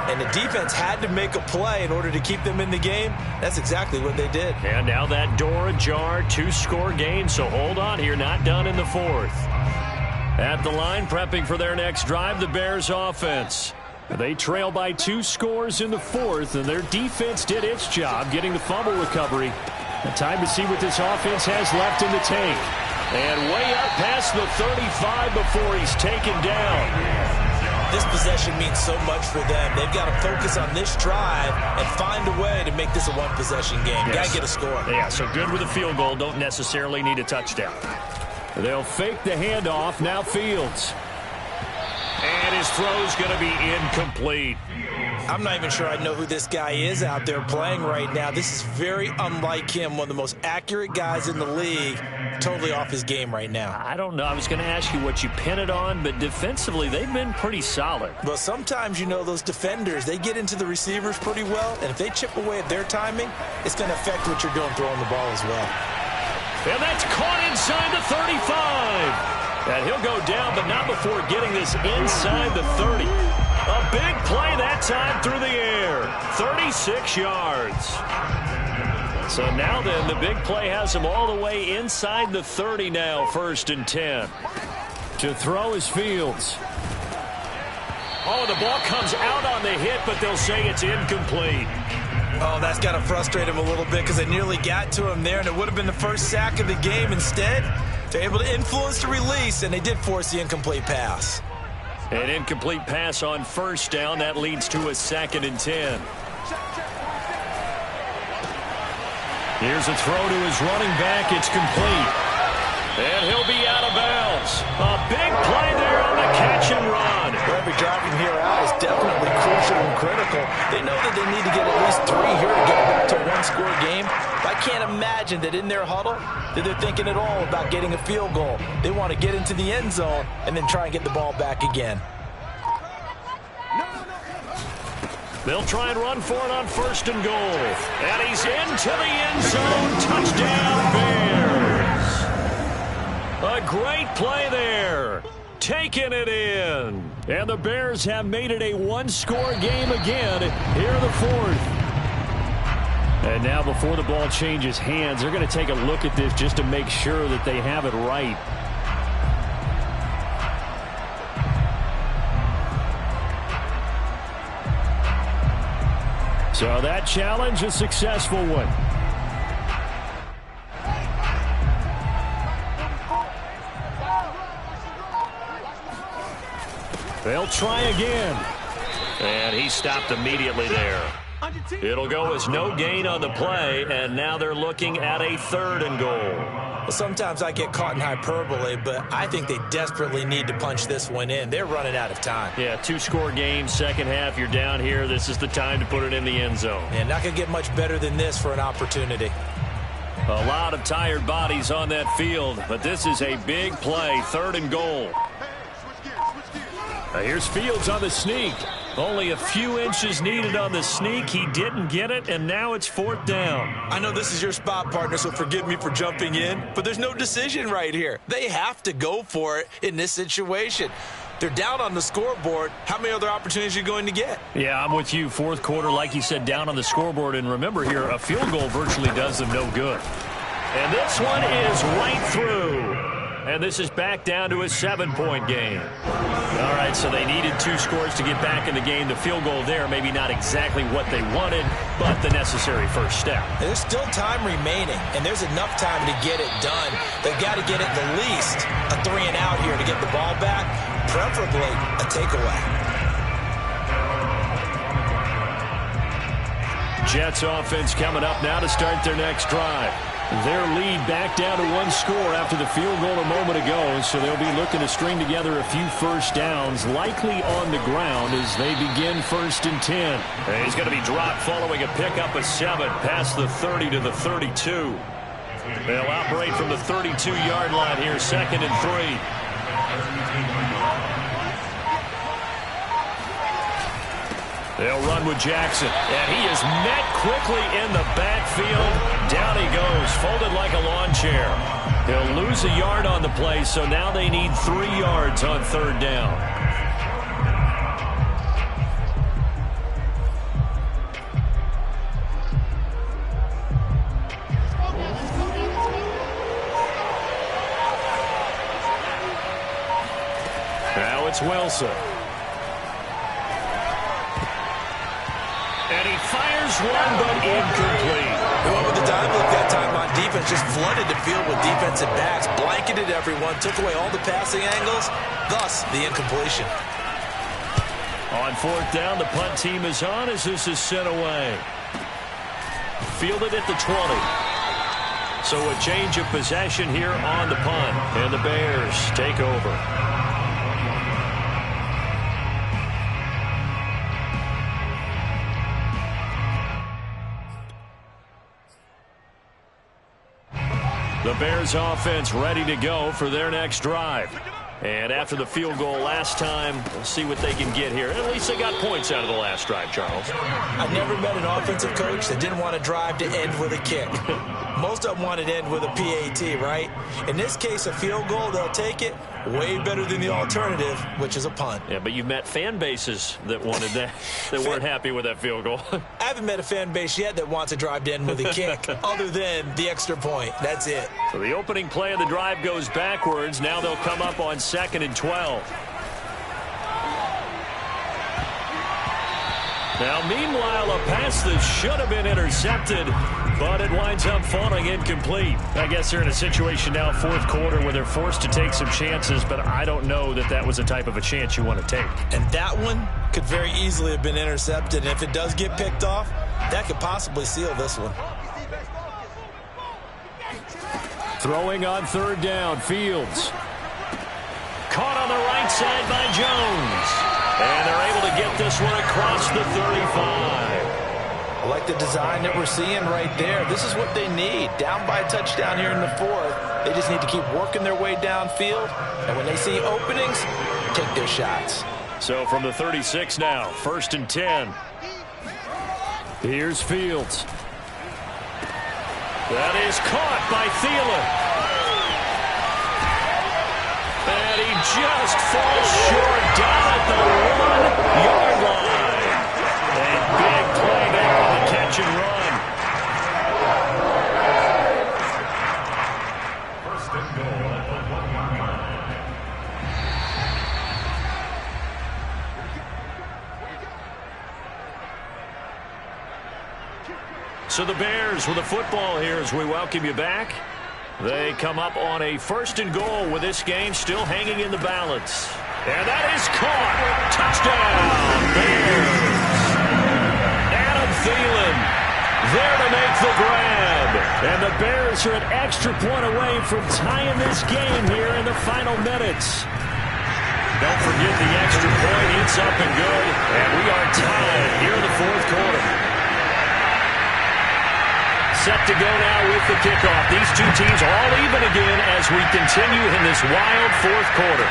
Speaker 2: and the defense had to make a play in order to keep them in the game. That's exactly what they did.
Speaker 1: And now that door ajar, 2-score game, so hold on here, not done in the fourth. At the line, prepping for their next drive, the Bears offense. They trail by 2 scores in the fourth, and their defense did its job getting the fumble recovery. Time to see what this offense has left in the tank. And way up past the 35 before he's taken down.
Speaker 2: This possession means so much for them. They've got to focus on this drive and find a way to make this a one-possession game.
Speaker 1: Yes.
Speaker 2: Got to get a score.
Speaker 1: Yeah, so good with a field goal. Don't necessarily need a touchdown. They'll fake the handoff. Now Fields. And his throw's going to be incomplete.
Speaker 2: I'm not even sure I know who this guy is out there playing right now. This is very unlike him, one of the most accurate guys in the league, totally off his game right now.
Speaker 1: I don't know. I was going to ask you what you pin it on, but defensively, they've been pretty solid.
Speaker 2: Well, sometimes, you know, those defenders, they get into the receivers pretty well, and if they chip away at their timing, it's going to affect what you're doing throwing the ball as well.
Speaker 1: And that's caught inside the 35. And he'll go down, but not before getting this inside the 30. A big play that time through the air. 36 yards. So now then, the big play has him all the way inside the 30 now, 1st and 10. To throw is Fields. Oh, the ball comes out on the hit, but they'll say it's incomplete.
Speaker 2: Oh, that's got to frustrate him a little bit because they nearly got to him there, and it would have been the first sack of the game. Instead, they're able to influence the release, and they did force the incomplete pass.
Speaker 1: An incomplete pass on 1st down. That leads to a 2nd and 10. Here's a throw to his running back. It's complete. And he'll be out of bounds. A big play there on the catch and run.
Speaker 2: Every drive from here out is definitely crucial and critical. They know that they need to get at least 3 here to get back to a one-score game. I can't imagine that in their huddle that they're thinking at all about getting a field goal. They want to get into the end zone and then try and get the ball back again.
Speaker 1: They'll try and run for it on 1st and goal. And he's into the end zone. Touchdown, Bears. A great play there. Taking it in. And the Bears have made it a 1-score game again here in the 4th. And now before the ball changes hands, they're going to take a look at this just to make sure that they have it right. So that challenge, a successful one. They'll try again. And he stopped immediately there. It'll go as no gain on the play, and now they're looking at a 3rd and goal.
Speaker 2: Well, sometimes I get caught in hyperbole, but I think they desperately need to punch this one in. They're running out of time.
Speaker 1: Yeah, 2-score game, second half, you're down here. This is the time to put it in the end zone.
Speaker 2: And not going to get much better than this for an opportunity.
Speaker 1: A lot of tired bodies on that field, but this is a big play, 3rd and goal. Now here's Fields on the sneak. Only a few inches needed on the sneak. He didn't get it, and now it's 4th down.
Speaker 2: I know this is your spot, partner, so forgive me for jumping in, but there's no decision right here. They have to go for it in this situation. They're down on the scoreboard. How many other opportunities are you going to get?
Speaker 1: Yeah, I'm with you. 4th quarter, like you said, down on the scoreboard. And remember here, a field goal virtually does them no good. And this one is right through. And this is back down to a 7-point game. All right, so they needed 2 scores to get back in the game. The field goal there, maybe not exactly what they wanted, but the necessary first step.
Speaker 2: There's still time remaining, and there's enough time to get it done. They've got to get at the least a 3-and-out here to get the ball back, preferably a takeaway.
Speaker 1: Jets offense coming up now to start their next drive. Their lead back down to one score after the field goal a moment ago, so they'll be looking to string together a few first downs, likely on the ground as they begin 1st and 10. And he's going to be dropped following a pickup of 7 past the 30 to the 32. They'll operate from the 32-yard line here, 2nd and 3. They'll run with Jackson, and he is met quickly in the backfield. Down he goes, folded like a lawn chair. He'll lose a yard on the play, so now they need 3 yards on 3rd down. Now it's Wilson. And he fires one, but incomplete.
Speaker 2: They went with the dime look that time on defense, just flooded the field with defensive backs, blanketed everyone, took away all the passing angles, thus the incompletion.
Speaker 1: On 4th down, the punt team is on as this is sent away. Fielded at the 20. So a change of possession here on the punt, and the Bears take over. The Bears offense ready to go for their next drive. And after the field goal last time, we'll see what they can get here. At least they got points out of the last drive, Charles.
Speaker 2: I've never met an offensive coach that didn't want to drive to end with a kick. Most of them wanted to end with a PAT, right? In this case, a field goal, they'll take it. Way better than the alternative, which is a punt.
Speaker 1: Yeah, but you've met fan bases that wanted that, that weren't happy with that field goal.
Speaker 2: I haven't met a fan base yet that wants to drive to end with a kick, other than the extra point. That's it.
Speaker 1: So the opening play of the drive goes backwards. Now they'll come up on 2nd and 12. Now, meanwhile, a pass that should have been intercepted, but it winds up falling incomplete. I guess they're in a situation now, 4th quarter, where they're forced to take some chances, but I don't know that that was the type of a chance you want to take.
Speaker 2: And that one could very easily have been intercepted, and if it does get picked off, that could possibly seal this one.
Speaker 1: Throwing on 3rd down, Fields. Caught on the right side by Jones. And they're able to get this one across the 35.
Speaker 2: I like the design that we're seeing right there. This is what they need. Down by a touchdown here in the 4th. They just need to keep working their way downfield. And when they see openings, take their shots.
Speaker 1: So from the 36 now, 1st and 10. Here's Fields. That is caught by Thielen. And he just falls short down at the 1-yard line. A big play there on the catch and run.
Speaker 4: 1st and goal at the 1-yard line.
Speaker 1: So the Bears with the football here as we welcome you back. They come up on a 1st and goal with this game still hanging in the balance. And that is caught. Touchdown, Bears. Adam Thielen there to make the grab. And the Bears are an extra point away from tying this game here in the final minutes. Don't forget the extra point. It's up and good. And we are tied here in the 4th quarter. Set to go now with the kickoff. These two teams all even again as we continue in this wild 4th quarter.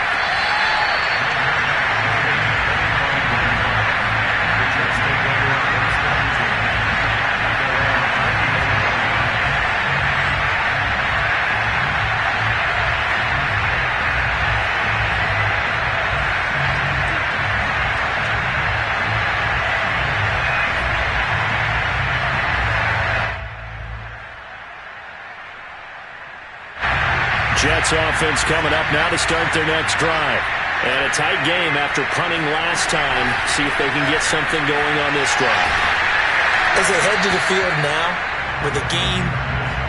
Speaker 1: Jets offense coming up now to start their next drive. And a tight game after punting last time. See if they can get something going on this drive.
Speaker 2: As they head to the field now, with the game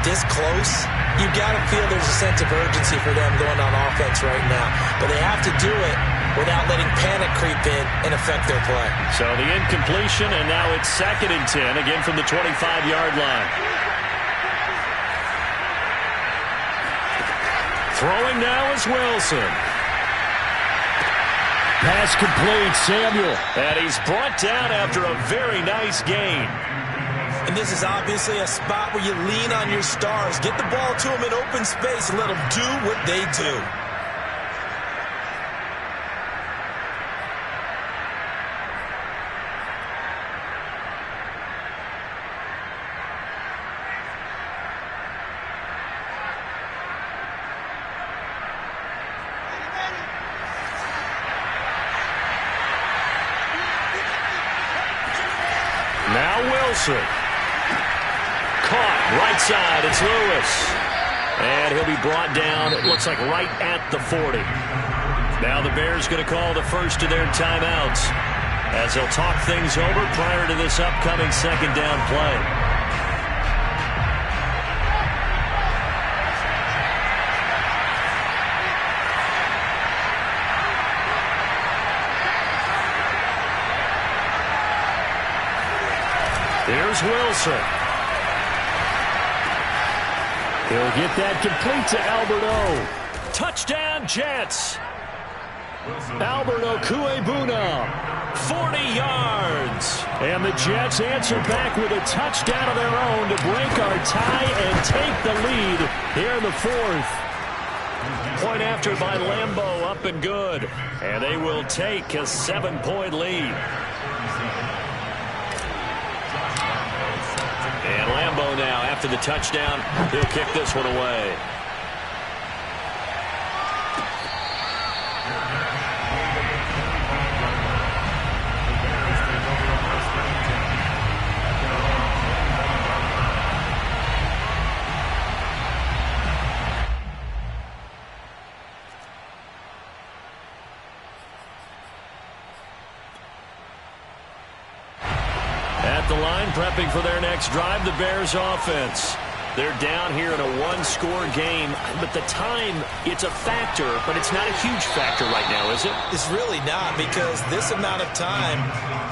Speaker 2: this close, you've got to feel there's a sense of urgency for them going on offense right now. But they have to do it without letting panic creep in and affect their play.
Speaker 1: So the incompletion, and now it's 2nd and 10, again from the 25-yard line. Throwing now is Wilson. Pass complete, Samuel. And he's brought down after a very nice gain.
Speaker 2: And this is obviously a spot where you lean on your stars. Get the ball to them in open space and let them do what they do.
Speaker 1: Now Wilson. Caught right side. It's Lewis. And he'll be brought down, it looks like, right at the 40. Now the Bears going to call the first of their timeouts as they'll talk things over prior to this upcoming 2nd down play. Here's Wilson. He'll get that complete to Alberto. Touchdown, Jets. Alberto Kuebuna, 40 yards. And the Jets answer back with a touchdown of their own to break our tie and take the lead here in the 4th. Point after by Lambeau, up and good. And they will take a 7-point lead. And Lambeau now, after the touchdown, he'll kick this one away. At the line, prepping for their next drive, the Bears offense. They're down here in a one-score game, but the time, it's a factor, but it's not a huge factor right now, is it?
Speaker 2: It's really not, because this amount of time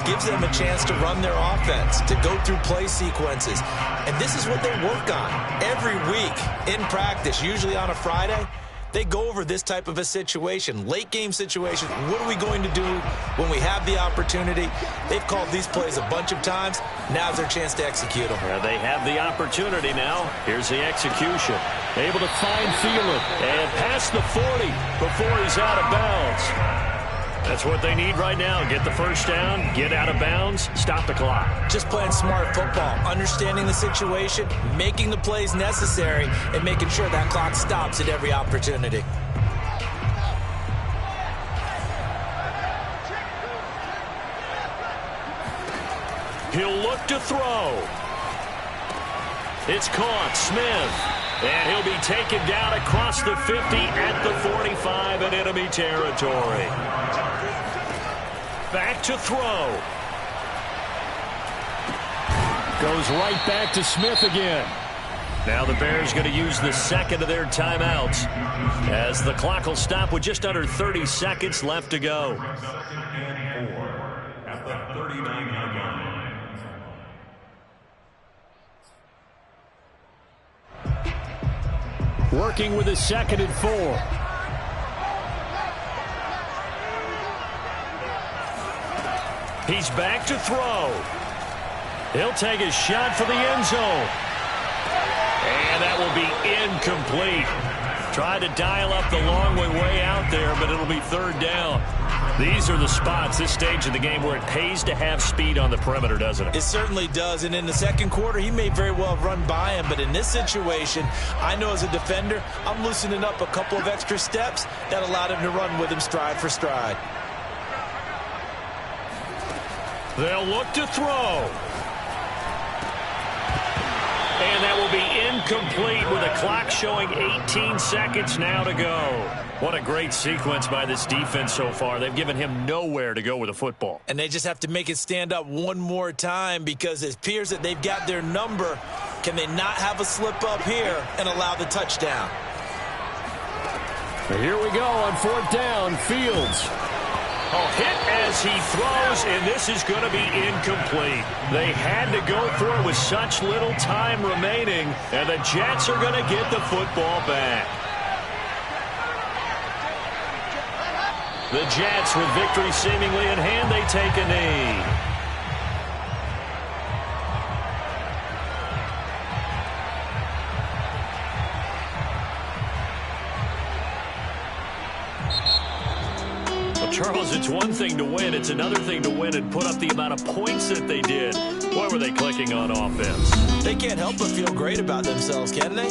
Speaker 2: gives them a chance to run their offense, to go through play sequences. And this is what they work on every week in practice, usually on a Friday. They go over this type of a situation, late game situation. What are we going to do when we have the opportunity? They've called these plays a bunch of times. Now's their chance to execute them.
Speaker 1: They have the opportunity now. Here's the execution. Able to find Thielen and past the 40 before he's out of bounds. That's what they need right now. Get the first down, get out of bounds, stop the clock.
Speaker 2: Just playing smart football, understanding the situation, making the plays necessary, and making sure that clock stops at every opportunity.
Speaker 1: He'll look to throw. It's caught, Smith. And he'll be taken down across the 50 at the 45 in enemy territory. Back to throw. Goes right back to Smith again. Now the Bears going to use the second of their timeouts as the clock will stop with just under 30 seconds left to go.
Speaker 4: At the 39-yard line.
Speaker 1: Working with a 2nd and 4. He's back to throw. He'll take a shot for the end zone. And that will be incomplete. Tried to dial up the long way out there, but it'll be 3rd down. These are the spots, this stage of the game, where it pays to have speed on the perimeter, doesn't it?
Speaker 2: It certainly does, and in the second quarter, he may very well have run by him, but in this situation, I know as a defender, I'm loosening up a couple of extra steps that allowed him to run with him stride for stride.
Speaker 1: They'll look to throw. And that will be incomplete with a clock showing 18 seconds now to go. What a great sequence by this defense so far. They've given him nowhere to go with the football.
Speaker 2: And they just have to make it stand up one more time, because it appears that they've got their number. Can they not have a slip up here and allow the touchdown?
Speaker 1: Here we go on 4th down. Fields Oh, hit as he throws, and this is going to be incomplete. They had to go for it with such little time remaining, and the Jets are going to get the football back. The Jets, with victory seemingly in hand, they take a knee. Charles, it's one thing to win. It's another thing to win and put up the amount of points that they did. Boy, were they clicking on offense.
Speaker 2: They can't help but feel great about themselves, can they?